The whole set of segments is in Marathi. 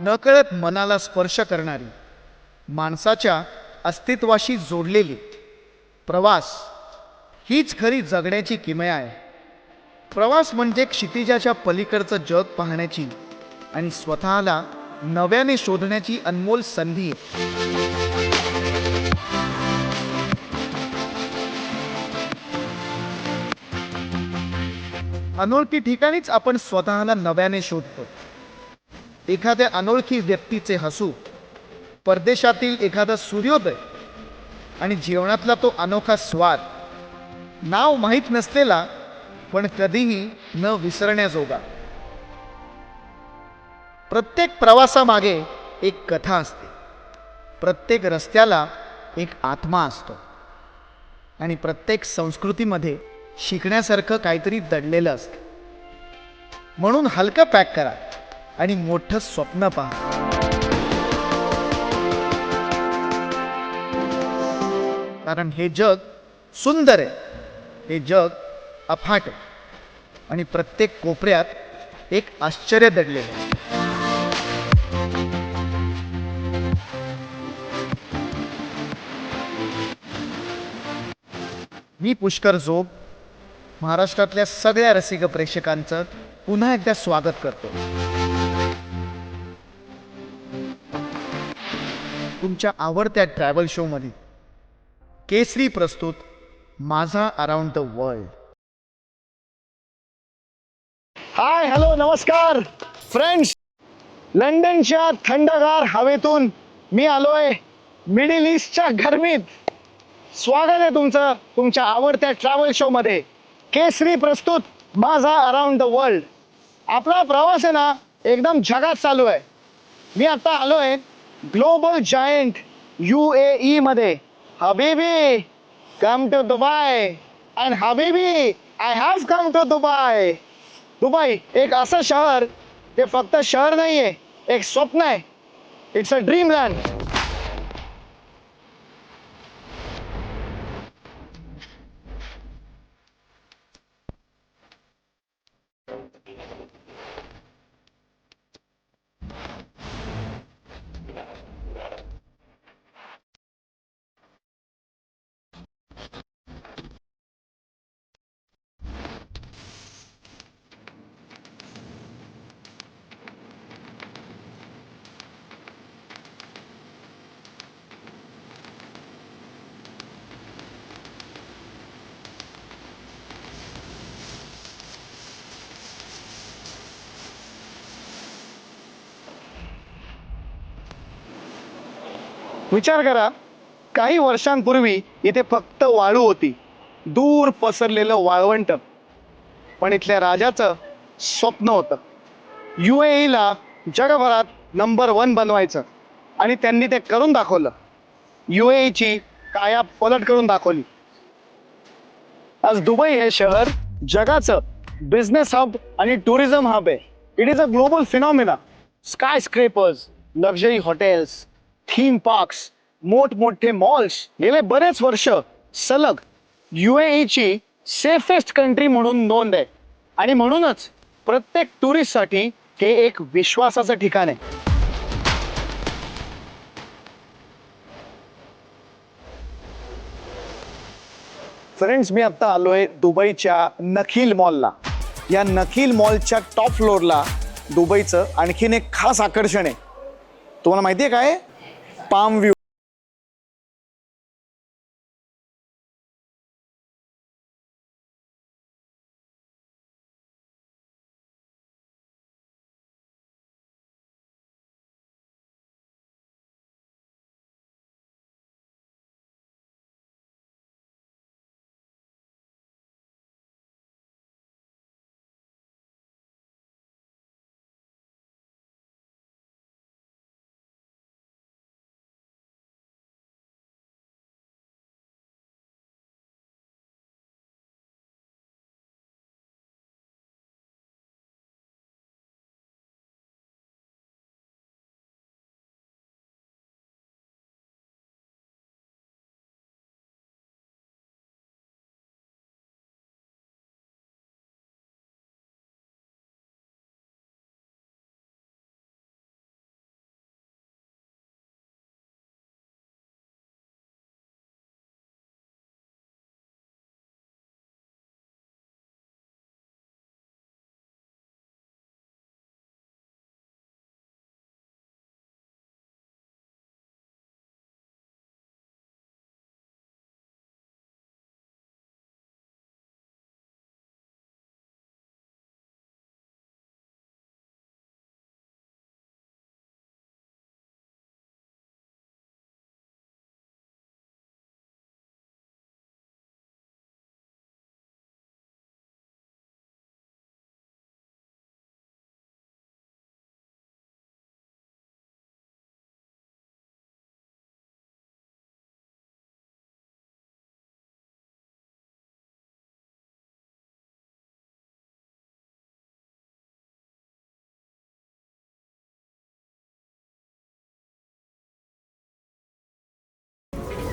नकळत मनाला स्पर्श करणारी, माणसाच्या अस्तित्वाशी जोडलेली प्रवास हीच खरी जगण्याची किमया आहे. प्रवास म्हणजे क्षितिजाच्या पलीकडचं जग पाहण्याची आणि स्वतःला नव्याने शोधण्याची अनमोल संधी आहे. अनोळखी ठिकाणीच आपण स्वतःला नव्याने शोधतो. एखाद्या अनोळखी व्यक्तीचे हसू, परदेशातील एखादा सूर्योदय आणि जीवनातला तो अनोखा स्वाद, नाव माहीत नसलेला पण कधीही न विसरण्याजोगा. प्रत्येक प्रवासामागे एक कथा असते. प्रत्येक रस्त्याला एक आत्मा असतो आणि प्रत्येक संस्कृतीमध्ये शिकण्यासारखं काहीतरी दडलेलं असतं. म्हणून हलकं पॅक करा आणि मोठं स्वप्न पहा. कारण हे जग सुंदर आहे, हे जग अफाट आहे आणि प्रत्येक कोपऱ्यात एक आश्चर्य दडलेलं आहे. मी पुष्कर जोग महाराष्ट्रातल्या सगळ्या रसिक प्रेक्षकांचं पुन्हा एकदा स्वागत करतो. तुमच्या आवडत्या ट्रॅव्हल शो मध्ये केसरी प्रस्तुत माझा around the world. Hi hello नमस्कार फ्रेंड्स. लंडनच्या थंडगार हवेतून मी आलोय मिडल ईस्टच्या गरमीत. स्वागत आहे तुमचं तुमच्या आवडत्या ट्रॅव्हल शो मध्ये केसरी प्रस्तुत माझा अराउंड द वर्ल्ड. आपला प्रवास आहे ना एकदम जगात चालू आहे. मी आता आलोय ग्लोबल जायंट UAE मध्ये. हबीबी कम टू दुबई अँड हबीबी I have come to Dubai. Dubai एक असं शहर ते फक्त शहर नाहीये, एक स्वप्न आहे. It's a Dreamland. विचार करा, काही वर्षांपूर्वी इथे फक्त वाळू होती, दूर पसरलेलं वाळवंट. पण इथल्या राजाचं स्वप्न होतं UAE ला जगभरात नंबर 1 बनवायचं आणि त्यांनी ते करून दाखवलं. UAE ची काया पलट करून दाखवली. आज दुबई हे शहर जगाचं बिझनेस हब आणि टुरिझम हब आहे. It is a global phenomena. Sky scrapers, luxury hotels, theme parks, मोठमोठे मॉल्स. गेले बरेच वर्ष सलग UAE ची सेफेस्ट कंट्री म्हणून नोंद आहे आणि म्हणूनच प्रत्येक टुरिस्टसाठी हे एक विश्वासाचं ठिकाण आहे. फ्रेंड्स, मी आता आलोय दुबईच्या नखील मॉलला. या नखील मॉलच्या टॉप फ्लोअरला दुबईचं आणखीन एक खास आकर्षण आहे. तुम्हाला माहिती आहे काय? Palm view.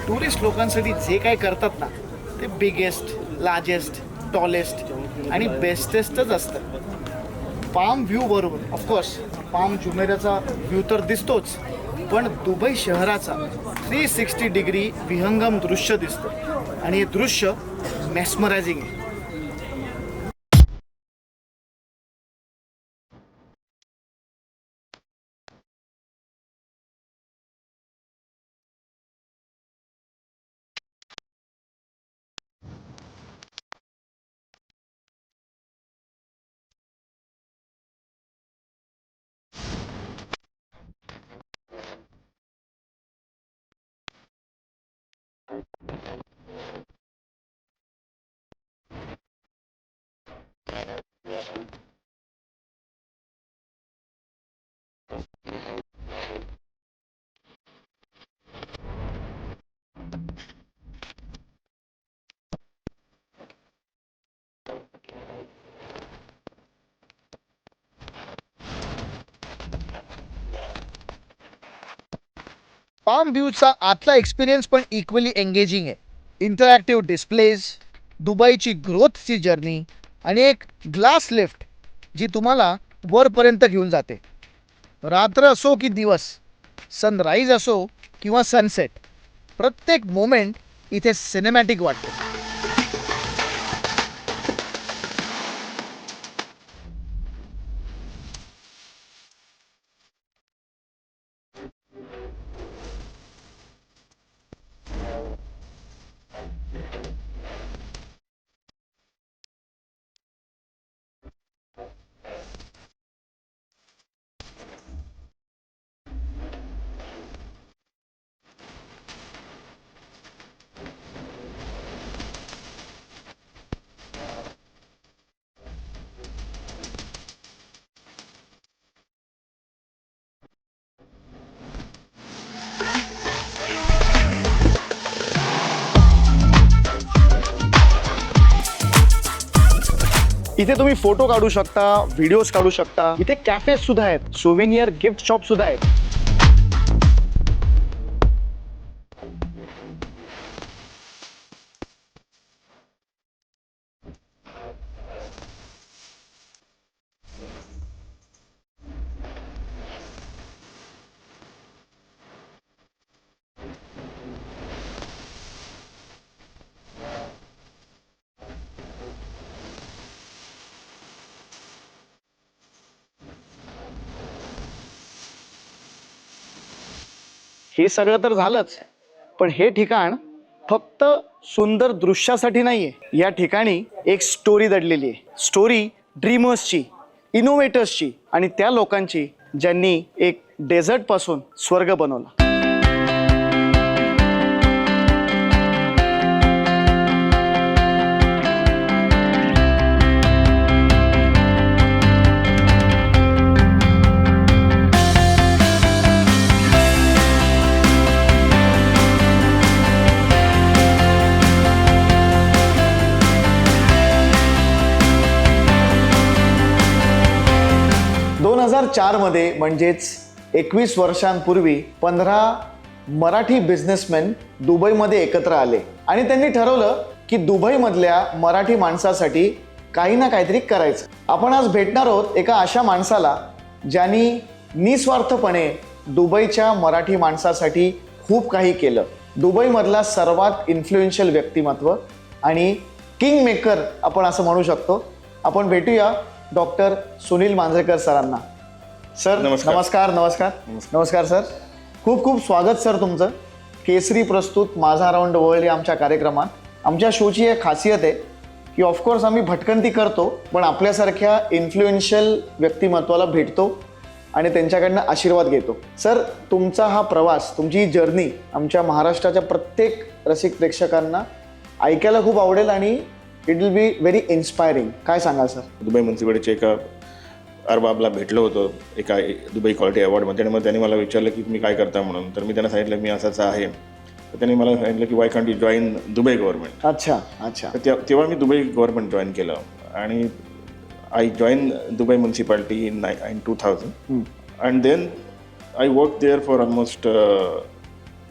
टुरिस्ट लोकांसाठी जे काय करतात ना ते बिगेस्ट, लार्जेस्ट, टॉलेस्ट आणि बेस्टेस्टच असतं. पाम व्ह्यू बरोबर ऑफकोर्स पाम जुमेराचा व्ह्यू तर दिसतोच, पण दुबई शहराचा 360 डिग्री विहंगम दृश्य दिसतं आणि हे दृश्य मेस्मरायझिंग आहे. पाम व्ह्यूचा आतला एक्सपिरियन्स पण इक्वली एंगेजिंग आहे. इंटरॅक्टिव्ह डिस्प्लेज, दुबईची ग्रोथची जर्नी आणि एक ग्लास लिफ्ट जी तुम्हाला वरपर्यंत घेऊन जाते. रात्र असो की दिवस, सनराईज असो किंवा सनसेट, प्रत्येक मोमेंट इथे सिनेमॅटिक वाटते. इथे तुम्ही फोटो काढू शकता, व्हिडिओज काढू शकता. इथे कॅफेज सुद्धा आहेत, सोव्हेनियर गिफ्ट शॉप सुद्धा आहेत. हे सगळं तर झालंच, पण हे ठिकाण फक्त सुंदर दृश्यासाठी नाहीये. या ठिकाणी एक स्टोरी दडलेली आहे. स्टोरी ड्रीमर्सची, इनोव्हेटर्सची आणि त्या लोकांची ज्यांनी एक डेझर्ट पासून स्वर्ग बनवला. मध्ये म्हणजेच 21 वर्षांपूर्वी 15 मराठी बिझनेसमॅन दुबईमध्ये एकत्र आले आणि त्यांनी ठरवलं की दुबईमधल्या मराठी माणसासाठी काही ना काहीतरी करायचं. आपण आज भेटणार आहोत एका अशा माणसाला ज्यांनी निस्वार्थपणे दुबईच्या मराठी माणसासाठी खूप काही केलं. दुबईमधला सर्वात इन्फ्लुएन्शियल व्यक्तिमत्व आणि किंग मेकर आपण असं म्हणू शकतो. आपण भेटूया डॉक्टर सुनील मांजरेकर सरांना. सर नमस्कार. नमस्कार सर, खूप खूप स्वागत सर तुमचं. केसरी प्रस्तुत माझा राऊंड वर्ल्ड या आमच्या कार्यक्रमात. आमच्या शोची एक खासियत आहे की ऑफकोर्स आम्ही भटकंती करतो, पण आपल्यासारख्या इन्फ्लुएन्शियल व्यक्तिमत्वाला भेटतो आणि त्यांच्याकडनं आशीर्वाद घेतो. सर, तुमचा हा प्रवास, तुमची जर्नी आमच्या महाराष्ट्राच्या प्रत्येक रसिक प्रेक्षकांना ऐकायला खूप आवडेल आणि it will be very inspiring. काय सांगाल सर? दुबई म्युन्सिपॅलिटीच्या एका अरबाबला भेटलो होतो एका दुबई क्वालिटी अवॉर्डमध्ये आणि मग त्यांनी मला विचारलं की तुम्ही काय करता म्हणून. तर मी त्यांना सांगितलं मी असाच आहे. तर त्यांनी मला सांगितलं की why can't you join Dubai government. अच्छा. तर तेव्हा मी दुबई गव्हर्नमेंट जॉईन केलं आणि I join Dubai municipality in 2000 and then I work there for almost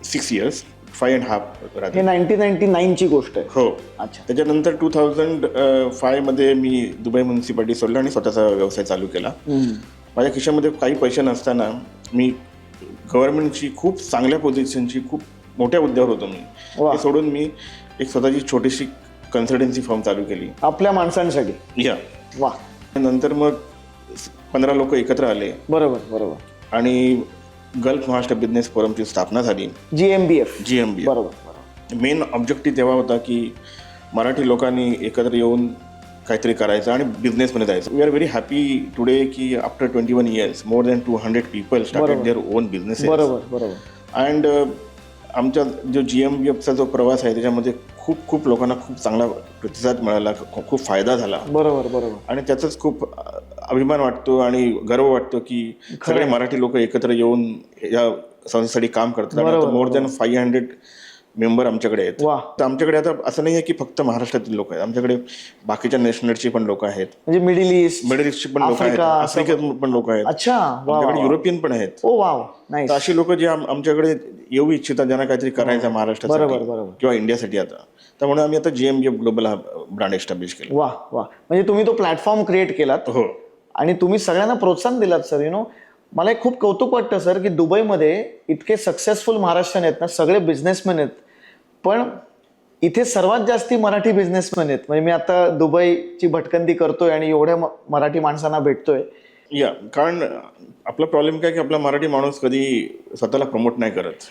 6 years. 5.5 हे 1999ची गोष्ट आहे. हो. अच्छा. त्याच्यानंतर 2005 मध्ये मी दुबई म्युन्सिपाल्टी सोडलं आणि स्वतःचा व्यवसाय चालू केला. माझ्या खिशामध्ये काही पैसे नसताना मी गव्हर्नमेंटची खूप चांगल्या पोझिशनची खूप मोठ्या हुद्द्यावर होतो मी. वा. ते सोडून मी एक स्वतःची छोटीशी कन्सल्टन्सी फर्म चालू केली. आपल्या माणसांसाठी. या वा. नंतर मग 15 लोक एकत्र आले बरोबर बरोबर. आणि गल्फ महाराष्ट्र बिझनेस फोरमची स्थापना झाली. GMBF. बरोबर. मेन ऑब्जेक्टिव्ह तेव्हा होता की मराठी लोकांनी एकत्र येऊन काहीतरी करायचं आणि बिझनेसमध्ये जायचं. We are very happy today की after 21 years more than 200 people started their own business. बरोबर बरोबर. अँड आमचा जो GMBFचा जो प्रवास आहे त्याच्यामध्ये खूप लोकांना खूप चांगला प्रतिसाद मिळाला, खूप फायदा झाला. बरोबर बरोबर. आणि त्याचाच खूप अभिमान वाटतो आणि गर्व वाटतो की सगळे मराठी लोक एकत्र येऊन या संस्थेसाठी काम करतात. आणि मोर दॅन 500 मेंबर आमच्याकडे आहेत. तर आमच्याकडे आता असं नाही आहे की फक्त महाराष्ट्रातील लोक आहेत, आमच्याकडे बाकीच्या नॅशनलची पण लोक आहेत, म्हणजे मिडल ईस्टची पण लोक आहेत, आफ्रिकेत पण लोक आहेत. अच्छा. आमच्याकडे युरोपियन पण आहेत. ओ वाव. नाईस. तर अशी लोक जे आमच्याकडे येऊ इच्छितात, ज्यांना काहीतरी करायचं महाराष्ट्रासाठी किंवा इंडियासाठी आता, त्यामुळे आम्ही आता GMBF ग्लोबल हा ब्रँड एस्टॅब्लिश केला. वा वा. म्हणजे तुम्ही तो प्लॅटफॉर्म क्रिएट केलात. हो. आणि तुम्ही सगळ्यांना प्रोत्साहन दिलात सर. मला एक खूप कौतुक वाटतं सर की दुबईमध्ये इतके सक्सेसफुल महाराष्ट्रीयन आहेत ना, सगळे बिझनेसमॅन आहेत, पण इथे सर्वात जास्ती मराठी बिझनेसमॅन आहेत. म्हणजे मी आता दुबईची भटकंती करतोय आणि एवढ्या मराठी माणसांना भेटतोय. या कारण आपला प्रॉब्लेम काय की आपला मराठी माणूस कधी स्वतःला प्रमोट नाही करत.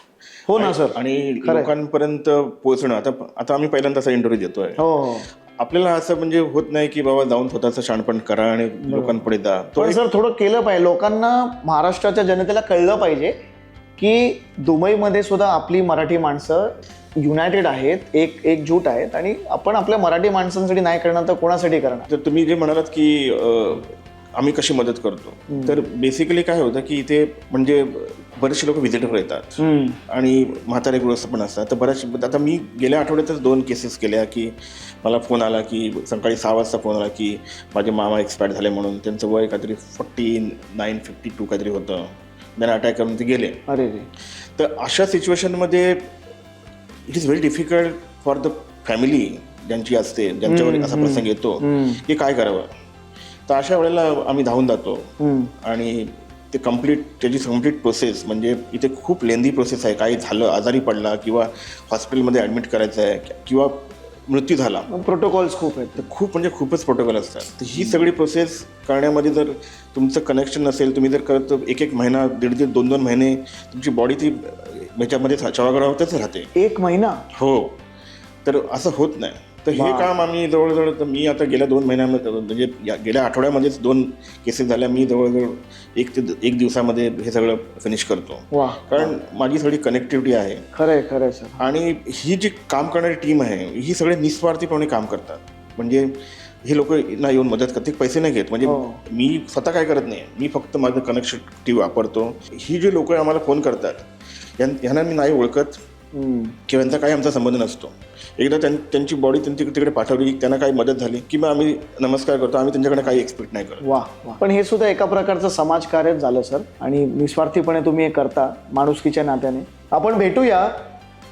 हो ना सर. आणि लोकांपर्यंत पोहोचणं, आता आम्ही पहिल्यांदा असा इंटरव्ह्यू देतोय. हो. आपल्याला असं म्हणजे होत नाही की बाबा जाऊन स्वतःचं शाणपण करा आणि लोकांपुढे जा. पण सर थोडं केलं पाहिजे. लोकांना, महाराष्ट्राच्या जनतेला कळलं पाहिजे की दुबईमध्ये सुद्धा आपली मराठी माणसं युनायटेड आहेत, एकजूट आहेत, आणि आपण आपल्या मराठी माणसांसाठी नाही करणार तर कोणासाठी करणार. तर तुम्ही जे म्हणालात की आम्ही कशी मदत करतो, तर बेसिकली काय होतं की इथे म्हणजे बरेचसे लोक व्हिजिटर येतात आणि म्हातारे गृहस्थ पण असतात. तर आता मी गेल्या आठवड्यातच 2 केसेस केल्या की मला फोन आला की सकाळी 6 वाजता फोन आला की माझे मामा एक्सपायर झाले म्हणून. त्यांचं वय काहीतरी 49-52 काहीतरी होतं. त्यांना अटॅक करून ते गेले. अरे. तर अशा सिच्युएशनमध्ये it is very difficult for the family ज्यांची असते, ज्यांच्यावर असा प्रसंग येतो की काय करावं. तर अशा वेळेला आम्ही धावून जातो आणि ते त्याची कम्प्लीट प्रोसेस, म्हणजे इथे खूप लेंदी प्रोसेस आहे. काही झालं, आजारी पडला किंवा हॉस्पिटलमध्ये ॲडमिट करायचं आहे किंवा मृत्यू झाला, प्रोटोकॉल्स खूप आहेत. तर म्हणजे खूपच प्रोटोकॉल असतात. तर ही सगळी प्रोसेस करण्यामध्ये जर तुमचं कनेक्शन नसेल, तुम्ही जर करत 1 महिना, 1.5, 2 महिने तुमची बॉडी ती ह्याच्यामध्ये चवागडावतच राहते. 1 महिना. हो. तर असं होत नाही. तर हे काम आम्ही जवळजवळ, तर मी आता गेल्या 2 महिन्यामध्ये, म्हणजे गेल्या आठवड्यामध्येच 2 केसेस झाल्या. मी जवळजवळ 1 दिवसामध्ये हे सगळं फिनिश करतो. कारण माझी सगळी कनेक्टिव्हिटी आहे. खरंय सर. आणि ही जी काम करणारी टीम आहे ही सगळे निस्वार्थीपणे काम करतात. म्हणजे हे लोक ना येऊन मदत करते, पैसे नाही घेत. म्हणजे मी स्वतः काय करत नाही, मी फक्त माझं कनेक्टिव्ह वापरतो. ही जी लोक आम्हाला फोन करतात यांना मी नाही ओळखत किंवा यांचा काही आमचा संबंध नसतो. एकदा त्यांची बॉडी त्यांची तिकडे पाठवली, त्यांना काही मदत झाली की मग आम्ही नमस्कार करतो. आम्ही त्यांच्याकडे काही एक्सपेक्ट नाही करत. वा. पण हे सुद्धा एका प्रकारचं समाजकार्यच झालं सर, आणि निस्वार्थीपणे तुम्ही हे करता माणुसकीच्या नात्याने. आपण भेटूया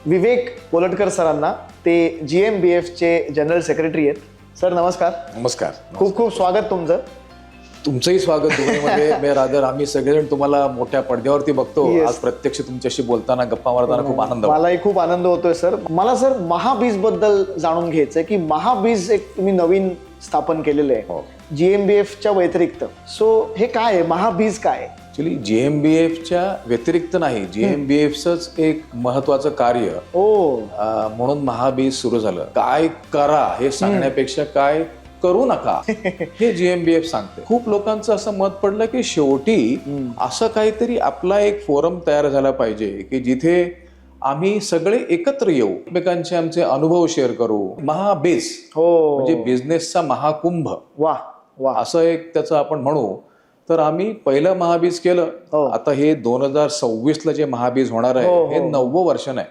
विवेक कोलटकर सरांना. ते GMBFचे जनरल सेक्रेटरी आहेत. सर नमस्कार. नमस्कार. खूप खूप स्वागत तुमचं. तुमचंही स्वागत दुबईमध्ये. रादर आम्ही सगळेजण तुम्हाला मोठ्या पडद्यावरती बघतो. आज प्रत्यक्ष तुमच्याशी बोलताना, गप्पा मारताना खूप आनंद. मलाही खूप आनंद होतोय सर. मला सर महाबीज बद्दल जाणून घ्यायचंय की महाबीज एक तुम्ही नवीन स्थापन केलेलं आहे GMBFच्या व्यतिरिक्त. सो हे काय आहे, महाबीज काय आहे? ऍक्च्युली GMBFच्या व्यतिरिक्त नाही, GMBFचंच एक महत्वाचं कार्य म्हणून महाबीज सुरू झालं. काय करा हे सांगण्यापेक्षा काय करू नका हे GMBF सांगते. खूप लोकांचं असं मत पडलं की शेवटी असं काहीतरी आपला एक फोरम तयार झाला पाहिजे की जिथे आम्ही सगळे एकत्र येऊ, एकमेकांचे आमचे अनुभव शेअर करू. महाबीज म्हणजे बिझनेसचा महाकुंभ. वा. असं एक त्याचं आपण म्हणू. तर आम्ही पहिलं महाबीज केलं. आता हे 2026ला जे महाबीज होणार आहे हे 9वं वर्ष आहे.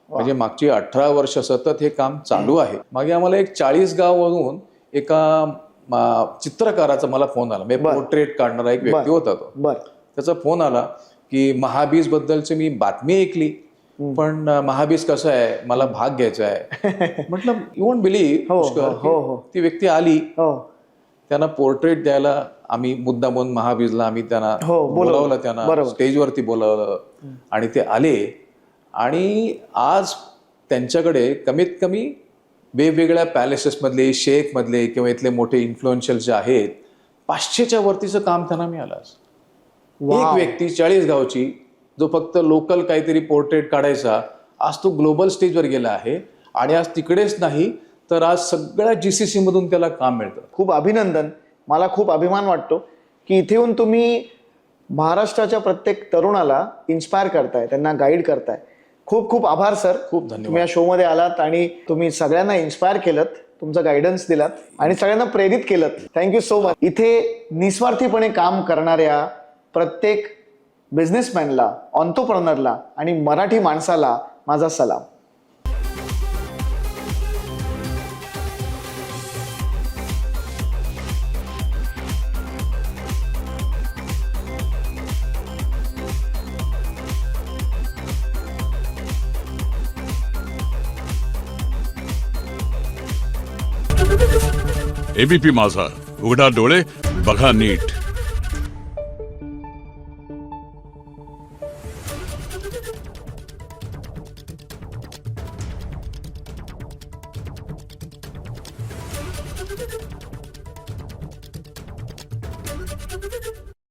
म्हणजे मागची 18 वर्ष सतत हे काम चालू आहे. मागे आम्हाला एक 40 गावावरून एका चित्रकाराचा मला फोन आला. म्हणजे पोर्ट्रेट काढणारा एक व्यक्ती होता तो. त्याचा फोन आला की महाबीज बद्दलची मी बातमी ऐकली पण महाबीज कसं आहे, मला भाग घ्यायचा आहे. म्हटलं यू वोंट बिलीव्ह, ती व्यक्ती आली, त्यांना पोर्ट्रेट द्यायला आम्ही मुद्दामून महाबीजला आम्ही त्यांना बोलावलं, त्यांना स्टेजवरती बोलावलं आणि ते आले. आणि आज त्यांच्याकडे कमीत कमी वेगवेगळ्या पॅलेसेसमधले, शेखमधले किंवा इथले मोठे इन्फ्लुएन्शियल जे आहेत, 500च्या वरतीचं काम त्यांना मिळालं. एक व्यक्ती 40 गावची जो फक्त लोकल काहीतरी पोर्ट्रेट काढायचा, आज तो ग्लोबल स्टेजवर गेला आहे. आणि आज तिकडेच नाही तर आज सगळ्या GCC मधून त्याला काम मिळतं. खूप अभिनंदन. मला खूप अभिमान वाटतो की इथे येऊन तुम्ही महाराष्ट्राच्या प्रत्येक तरुणाला इन्स्पायर करताय, त्यांना गाईड करताय. खूप खूप आभार सर. खूप धन्यवाद. तुम्ही या शोमध्ये आलात आणि तुम्ही सगळ्यांना इन्स्पायर केलं, तुमचं गायडन्स दिलात आणि सगळ्यांना प्रेरित केलं. Thank you so much. इथे निस्वार्थीपणे काम करणाऱ्या प्रत्येक बिझनेसमॅनला, ऑन्टरप्रेनरला आणि मराठी माणसाला माझा सलाम. एबीपी माझा, उघडा डोळे बघा नीट.